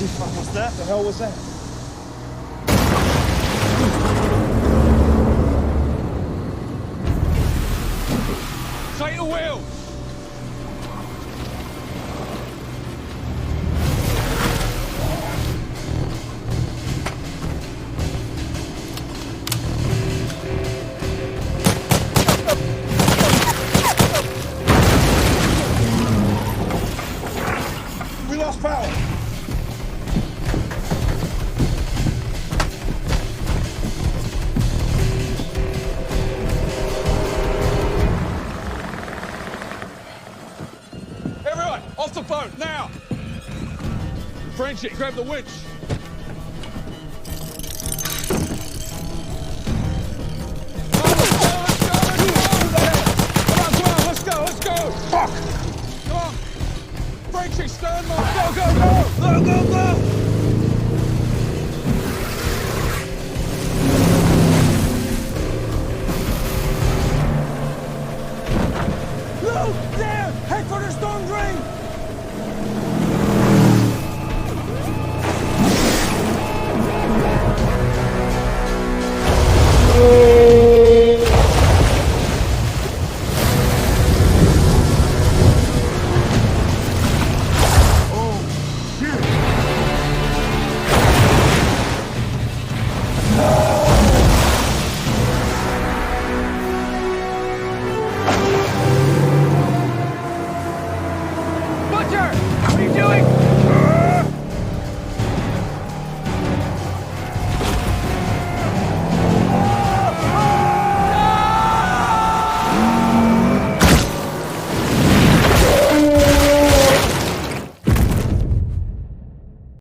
What's that? The hell was that? Take the wheel! We lost power. Everyone, off the boat, now! Frenchie, grab the winch. Let's go! Fuck! Come on! Frenchie, stern line! Go, go, go! Go, go, go! Luke, there! Head for the storm drain! Butcher!